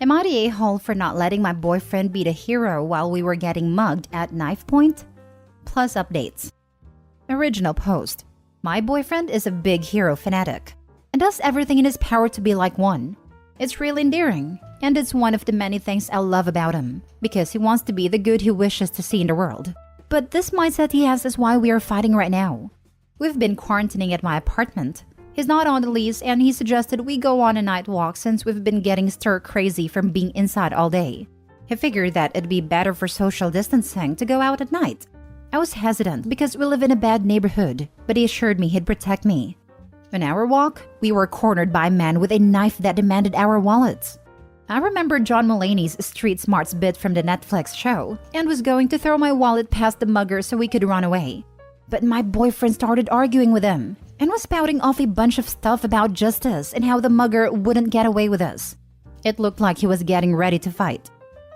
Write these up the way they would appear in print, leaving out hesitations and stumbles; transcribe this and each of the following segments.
Am I the a-hole for not letting my boyfriend be the hero while we were getting mugged at knife point? Plus updates. Original post. My boyfriend is a big hero fanatic and does everything in his power to be like one. It's really endearing, and it's one of the many things I love about him, because he wants to be the good he wishes to see in the world. But this mindset he has is why we are fighting right now. We've been quarantining at my apartment. He's not on the lease, and he suggested we go on a night walk since we've been getting stir-crazy from being inside all day. He figured that it'd be better for social distancing to go out at night. I was hesitant because we live in a bad neighborhood, but he assured me he'd protect me. On our walk, we were cornered by a man with a knife that demanded our wallets. I remembered John Mulaney's Street Smarts bit from the Netflix show and was going to throw my wallet past the mugger so we could run away. But my boyfriend started arguing with him and was spouting off a bunch of stuff about justice and how the mugger wouldn't get away with us. It looked like he was getting ready to fight.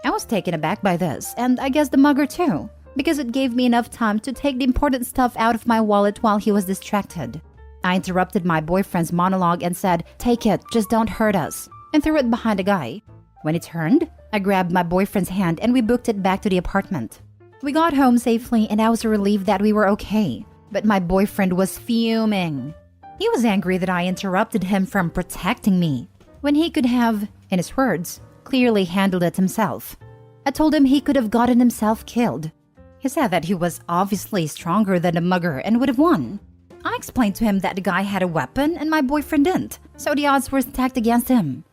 I was taken aback by this, and I guess the mugger too, because it gave me enough time to take the important stuff out of my wallet while he was distracted. I interrupted my boyfriend's monologue and said, "Take it, just don't hurt us," and threw it behind the guy. When he turned, I grabbed my boyfriend's hand and we booked it back to the apartment. We got home safely and I was relieved that we were okay, but my boyfriend was fuming. He was angry that I interrupted him from protecting me, when he could have, in his words, clearly handled it himself. I told him he could have gotten himself killed. He said that he was obviously stronger than the mugger and would have won. I explained to him that the guy had a weapon and my boyfriend didn't, so the odds were stacked against him.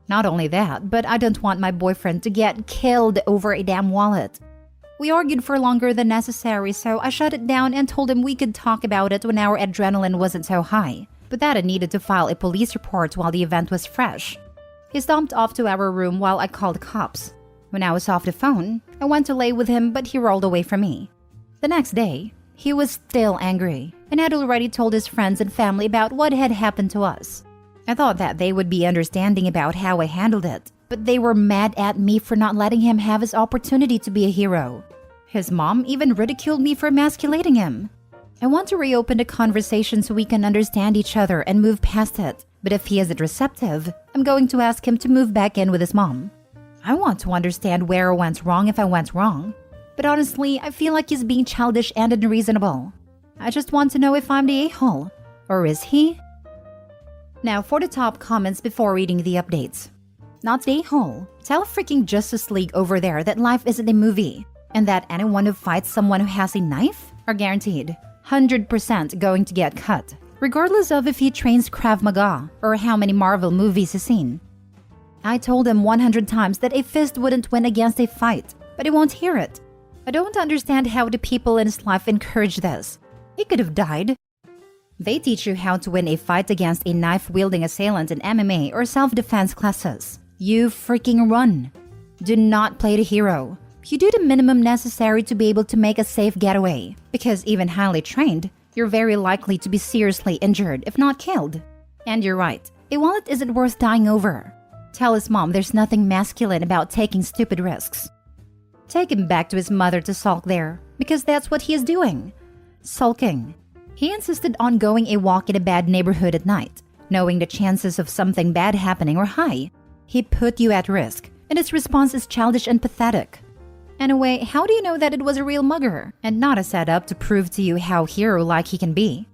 Not only that, but I don't want my boyfriend to get killed over a damn wallet. We argued for longer than necessary, so I shut it down and told him we could talk about it when our adrenaline wasn't so high, but that I needed to file a police report while the event was fresh. He stomped off to our room while I called the cops. When I was off the phone, I went to lay with him, but he rolled away from me. The next day, he was still angry and had already told his friends and family about what had happened to us. I thought that they would be understanding about how I handled it, but they were mad at me for not letting him have his opportunity to be a hero. His mom even ridiculed me for emasculating him. I want to reopen the conversation so we can understand each other and move past it, but if he isn't receptive, I'm going to ask him to move back in with his mom. I want to understand where I went wrong if I went wrong, but honestly, I feel like he's being childish and unreasonable. I just want to know if I'm the a-hole, or is he? Now for the top comments before reading the updates. Not the a-hole. Tell freaking Justice League over there that life isn't a movie, and that anyone who fights someone who has a knife are guaranteed 100% going to get cut, regardless of if he trains Krav Maga or how many Marvel movies he's seen. I told him 100 times that a fist wouldn't win against a fight, but he won't hear it. I don't understand how the people in his life encourage this. He could have died. They teach you how to win a fight against a knife-wielding assailant in MMA or self-defense classes. You freaking run. Do not play the hero. You do the minimum necessary to be able to make a safe getaway, because even highly trained, you're very likely to be seriously injured if not killed. And you're right, a wallet isn't worth dying over. Tell his mom there's nothing masculine about taking stupid risks. Take him back to his mother to sulk there, because that's what he is doing. Sulking. He insisted on going a walk in a bad neighborhood at night, knowing the chances of something bad happening are high. He put you at risk, and his response is childish and pathetic. Anyway, how do you know that it was a real mugger, and not a setup to prove to you how hero-like he can be?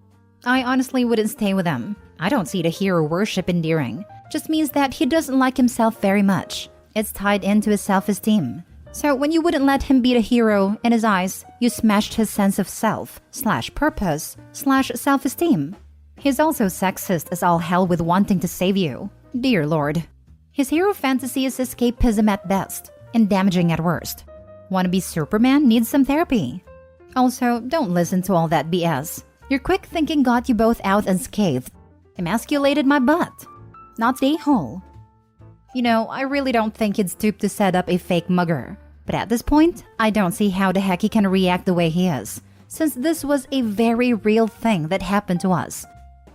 I honestly wouldn't stay with him. I don't see the hero worship endearing. Just means that he doesn't like himself very much. It's tied into his self-esteem. So when you wouldn't let him be the hero in his eyes, you smashed his sense of self/purpose/self-esteem. He's also sexist as all hell with wanting to save you. Dear Lord. His hero fantasy is escapism at best and damaging at worst. Wanna be Superman needs some therapy. Also, don't listen to all that BS. Your quick thinking got you both out unscathed. Emasculated my butt. Not the a-hole. You know, I really don't think he'd stoop to set up a fake mugger. But at this point, I don't see how the heck he can react the way he is, since this was a very real thing that happened to us.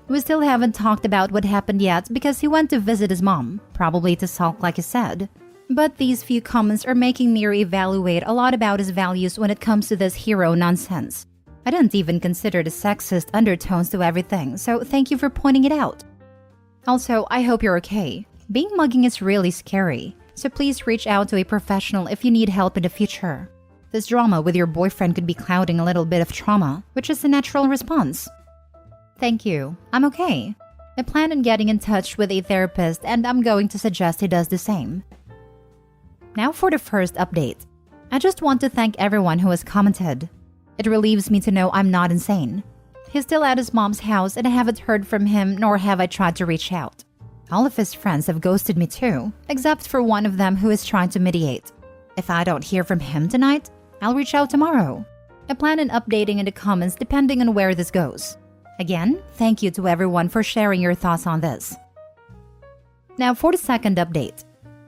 We still haven't talked about what happened yet because he went to visit his mom, probably to sulk like he said. But these few comments are making me reevaluate a lot about his values when it comes to this hero nonsense. I didn't even consider the sexist undertones to everything, so thank you for pointing it out. Also, I hope you're okay. Being mugging is really scary, so please reach out to a professional if you need help in the future. This drama with your boyfriend could be clouding a little bit of trauma, which is a natural response. Thank you. I'm okay. I plan on getting in touch with a therapist and I'm going to suggest he does the same. Now for the first update. I just want to thank everyone who has commented. It relieves me to know I'm not insane. He's still at his mom's house and I haven't heard from him nor have I tried to reach out. All of his friends have ghosted me too, except for one of them who is trying to mediate. If I don't hear from him tonight, I'll reach out tomorrow. I plan on updating in the comments depending on where this goes. Again, thank you to everyone for sharing your thoughts on this. Now for the second update.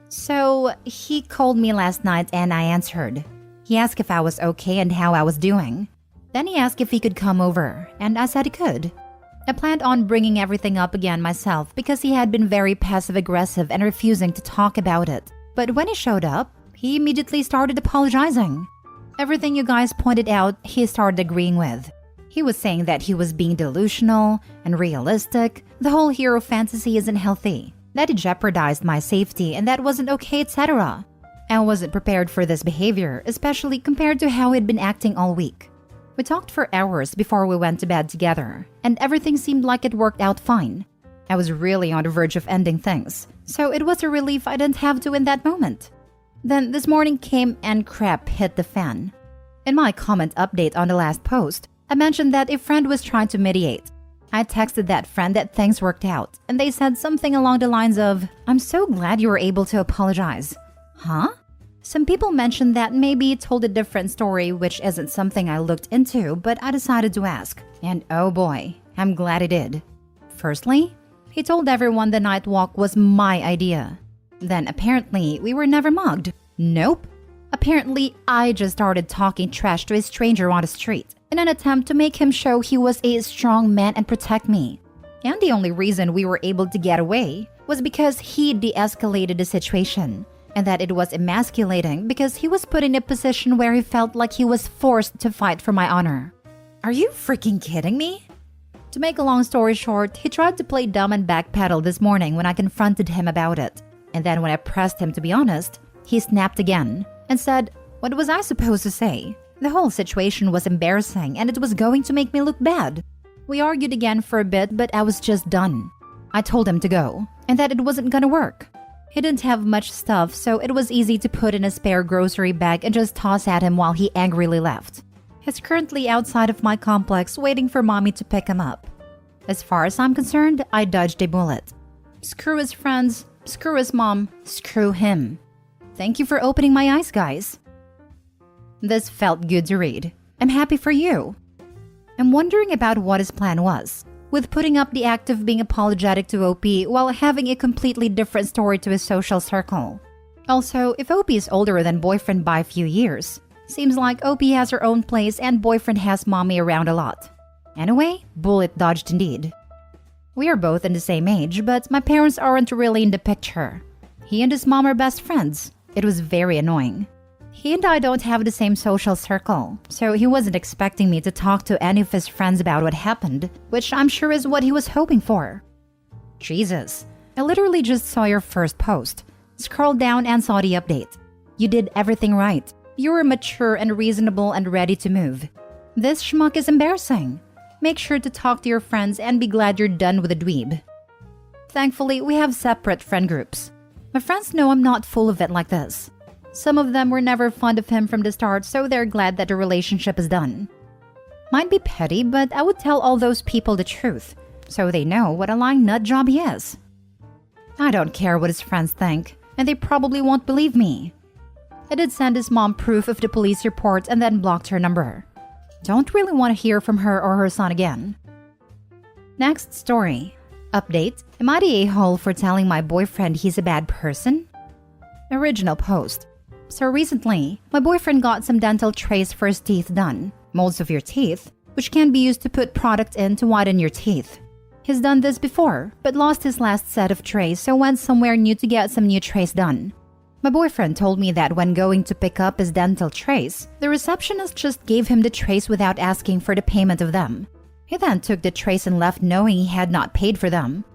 So, he called me last night and I answered. He asked if I was okay and how I was doing. Then he asked if he could come over, and I said he could. I planned on bringing everything up again myself because he had been very passive-aggressive and refusing to talk about it. But when he showed up, he immediately started apologizing. Everything you guys pointed out, he started agreeing with. He was saying that he was being delusional and realistic, the whole hero fantasy isn't healthy, that it jeopardized my safety and that wasn't okay, etc. I wasn't prepared for this behavior, especially compared to how he'd been acting all week. We talked for hours before we went to bed together, and everything seemed like it worked out fine. I was really on the verge of ending things, so it was a relief I didn't have to in that moment. Then this morning came and crap hit the fan. In my comment update on the last post, I mentioned that a friend was trying to mediate. I texted that friend that things worked out, and they said something along the lines of, "I'm so glad you were able to apologize." Huh? Some people mentioned that maybe it told a different story, which isn't something I looked into, but I decided to ask. And oh boy, I'm glad I did. Firstly, he told everyone the night walk was my idea. Then apparently we were never mugged. Nope. Apparently I just started talking trash to a stranger on the street in an attempt to make him show he was a strong man and protect me. And the only reason we were able to get away was because he de-escalated the situation, and that it was emasculating because he was put in a position where he felt like he was forced to fight for my honor. Are you freaking kidding me? To make a long story short, he tried to play dumb and backpedal this morning when I confronted him about it. And then when I pressed him to be honest, he snapped again and said, "What was I supposed to say?" The whole situation was embarrassing and it was going to make me look bad. We argued again for a bit, but I was just done. I told him to go and that it wasn't gonna work. He didn't have much stuff, so it was easy to put in a spare grocery bag and just toss at him while he angrily left. He's currently outside of my complex waiting for mommy to pick him up. As far as I'm concerned, I dodged a bullet. Screw his friends, screw his mom, screw him. Thank you for opening my eyes, guys. This felt good to read. I'm happy for you. I'm wondering about what his plan was, with putting up the act of being apologetic to OP while having a completely different story to his social circle. Also, if OP is older than boyfriend by a few years, seems like OP has her own place and boyfriend has mommy around a lot. Anyway, bullet dodged indeed. We are both in the same age, but my parents aren't really in the picture. He and his mom are best friends. It was very annoying. He and I don't have the same social circle, so he wasn't expecting me to talk to any of his friends about what happened, which I'm sure is what he was hoping for. Jesus, I literally just saw your first post, scrolled down and saw the update. You did everything right. You were mature and reasonable and ready to move. This schmuck is embarrassing. Make sure to talk to your friends and be glad you're done with the dweeb. Thankfully, we have separate friend groups. My friends know I'm not full of it like this. Some of them were never fond of him from the start, so they're glad that the relationship is done. Might be petty, but I would tell all those people the truth, so they know what a lying nut job he is. I don't care what his friends think, and they probably won't believe me. I did send his mom proof of the police report and then blocked her number. Don't really want to hear from her or her son again. Next story. Update. Am I the a-hole for telling my boyfriend he's a bad person? Original post. So recently, my boyfriend got some dental trays for his teeth done, molds of your teeth, which can be used to put product in to whiten your teeth. He's done this before, but lost his last set of trays, so went somewhere new to get some new trays done. My boyfriend told me that when going to pick up his dental trays, the receptionist just gave him the trays without asking for the payment of them. He then took the trays and left knowing he had not paid for them.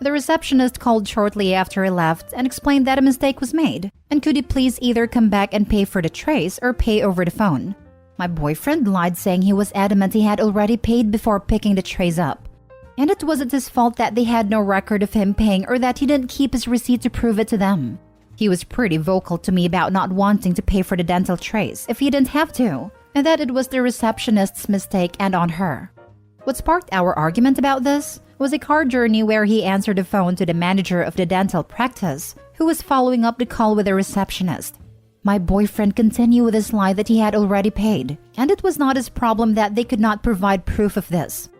The receptionist called shortly after he left and explained that a mistake was made, and could he please either come back and pay for the trays or pay over the phone. My boyfriend lied, saying he was adamant he had already paid before picking the trays up. And it wasn't his fault that they had no record of him paying or that he didn't keep his receipt to prove it to them. He was pretty vocal to me about not wanting to pay for the dental trays if he didn't have to, and that it was the receptionist's mistake and on her. What sparked our argument about this was a car journey where he answered the phone to the manager of the dental practice, who was following up the call with the receptionist. My boyfriend continued with his lie that he had already paid, and it was not his problem that they could not provide proof of this.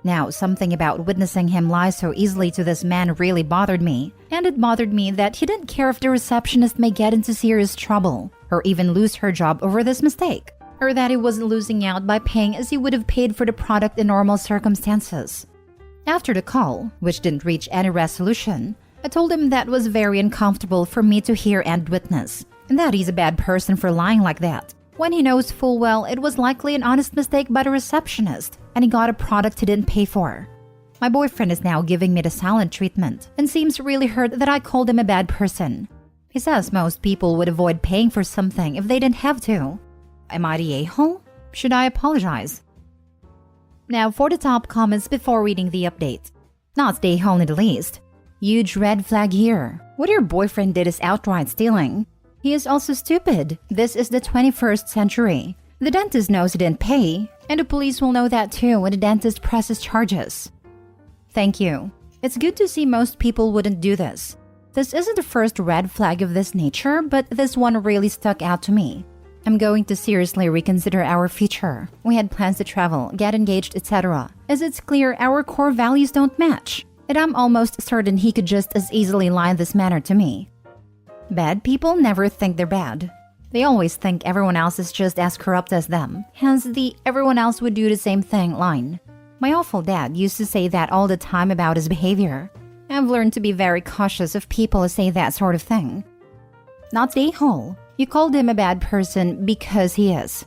Now, something about witnessing him lie so easily to this man really bothered me, and it bothered me that he didn't care if the receptionist may get into serious trouble, or even lose her job over this mistake, or that he wasn't losing out by paying as he would have paid for the product in normal circumstances. After the call, which didn't reach any resolution, I told him that was very uncomfortable for me to hear and witness, and that he's a bad person for lying like that, when he knows full well it was likely an honest mistake by the receptionist, and he got a product he didn't pay for. My boyfriend is now giving me the silent treatment, and seems really hurt that I called him a bad person. He says most people would avoid paying for something if they didn't have to. Am I the a-hole? Should I apologize? Now for the top comments before reading the update. Not the a-hole in the least. Huge red flag here. What your boyfriend did is outright stealing. He is also stupid. This is the 21st century. The dentist knows he didn't pay, and the police will know that too when the dentist presses charges. Thank you. It's good to see most people wouldn't do this. This isn't the first red flag of this nature, but this one really stuck out to me. I'm going to seriously reconsider our future. We had plans to travel, get engaged, etc. As it's clear our core values don't match, and I'm almost certain he could just as easily lie in this manner to me. Bad people never think they're bad. They always think everyone else is just as corrupt as them, hence the everyone else would do the same thing line. My awful dad used to say that all the time about his behavior. I've learned to be very cautious of people who say that sort of thing. Not the a-hole. You called him a bad person because he is.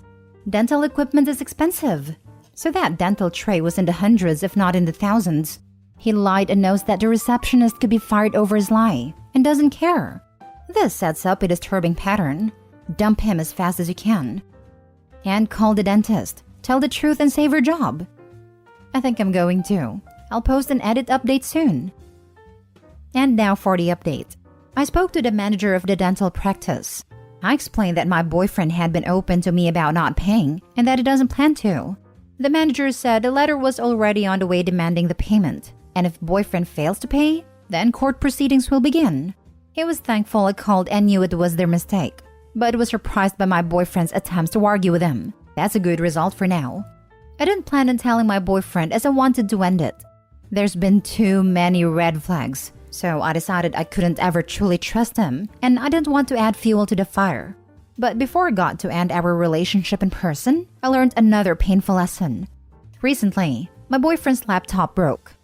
Dental equipment is expensive, so that dental tray was in the hundreds if not in the thousands. He lied and knows that the receptionist could be fired over his lie, and doesn't care. This sets up a disturbing pattern. Dump him as fast as you can. And call the dentist. Tell the truth and save your job. I think I'm going to. I'll post an edit update soon. And now for the update. I spoke to the manager of the dental practice. I explained that my boyfriend had been open to me about not paying and that he doesn't plan to. The manager said the letter was already on the way demanding the payment, and if boyfriend fails to pay, then court proceedings will begin. He was thankful I called and knew it was their mistake, but was surprised by my boyfriend's attempts to argue with him. That's a good result for now. I didn't plan on telling my boyfriend as I wanted to end it. There's been too many red flags, so I decided I couldn't ever truly trust him, and I didn't want to add fuel to the fire. But before I got to end our relationship in person, I learned another painful lesson. Recently, my boyfriend's laptop broke.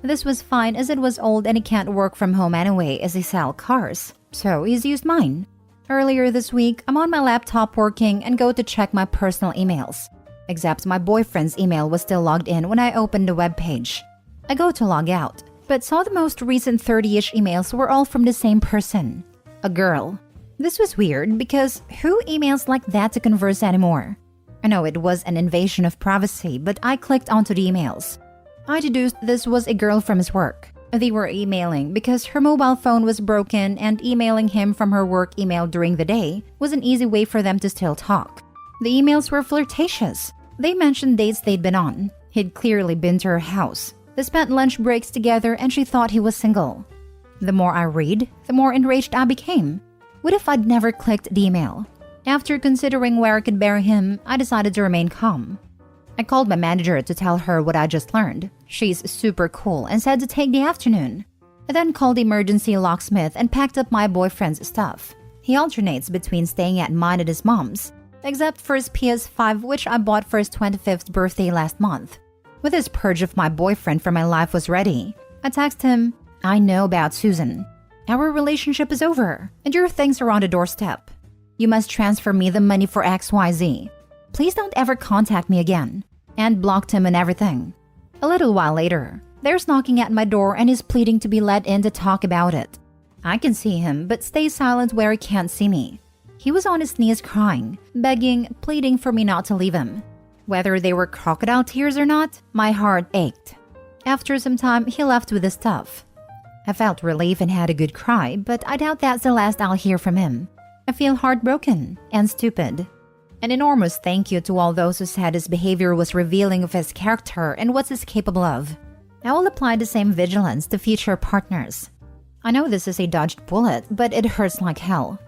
This was fine as it was old and he can't work from home anyway as he sells cars, so he's used mine. Earlier this week, I'm on my laptop working and go to check my personal emails. Except my boyfriend's email was still logged in when I opened the web page. I go to log out, but saw the most recent 30-ish emails were all from the same person. A girl. This was weird because who emails like that to converse anymore? I know it was an invasion of privacy, but I clicked onto the emails. I deduced this was a girl from his work. They were emailing because her mobile phone was broken and emailing him from her work email during the day was an easy way for them to still talk. The emails were flirtatious. They mentioned dates they'd been on. He'd clearly been to her house. They spent lunch breaks together and she thought he was single. The more I read, the more enraged I became. What if I'd never clicked the email? After considering where I could bury him, I decided to remain calm. I called my manager to tell her what I just learned. She's super cool and said to take the afternoon. I then called the emergency locksmith and packed up my boyfriend's stuff. He alternates between staying at mine and his mom's, except for his PS5 which I bought for his 25th birthday last month. With his purge of my boyfriend from my life was ready, I texted him, I know about Susan. Our relationship is over, and your things are on the doorstep. You must transfer me the money for XYZ. Please don't ever contact me again." And blocked him and everything. A little while later, there's knocking at my door and he's pleading to be let in to talk about it. I can see him, but stay silent where he can't see me. He was on his knees crying, begging, pleading for me not to leave him. Whether they were crocodile tears or not, my heart ached. After some time, he left with his stuff. I felt relief and had a good cry, but I doubt that's the last I'll hear from him. I feel heartbroken and stupid. An enormous thank you to all those who said his behavior was revealing of his character and what he's capable of. I will apply the same vigilance to future partners. I know this is a dodged bullet, but it hurts like hell.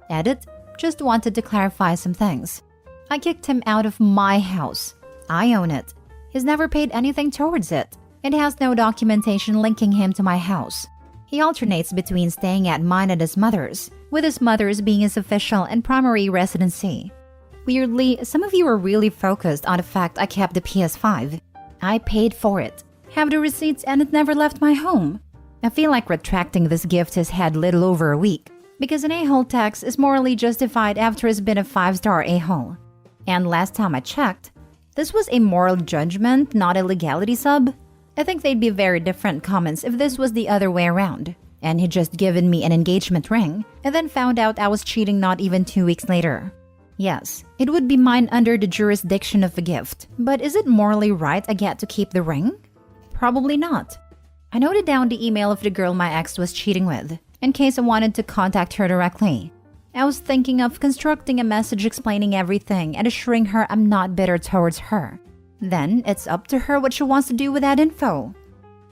Edit, just wanted to clarify some things. I kicked him out of my house. I own it. He's never paid anything towards it. It has no documentation linking him to my house. He alternates between staying at mine and his mother's, with his mother's being his official and primary residency. Weirdly, some of you are really focused on the fact I kept the PS5. I paid for it, have the receipts, and it never left my home. I feel like retracting this gift has had little over a week, because an a-hole tax is morally justified after he's been a 5-star a-hole. And last time I checked, this was a moral judgment, not a legality sub. I think they'd be very different comments if this was the other way around, and he'd just given me an engagement ring, and then found out I was cheating not even 2 weeks later. Yes, it would be mine under the jurisdiction of a gift, but is it morally right I get to keep the ring? Probably not. I noted down the email of the girl my ex was cheating with, in case I wanted to contact her directly. I was thinking of constructing a message explaining everything and assuring her I'm not bitter towards her. Then it's up to her what she wants to do with that info.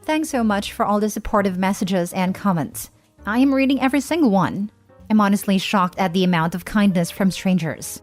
Thanks so much for all the supportive messages and comments. I am reading every single one. I'm honestly shocked at the amount of kindness from strangers.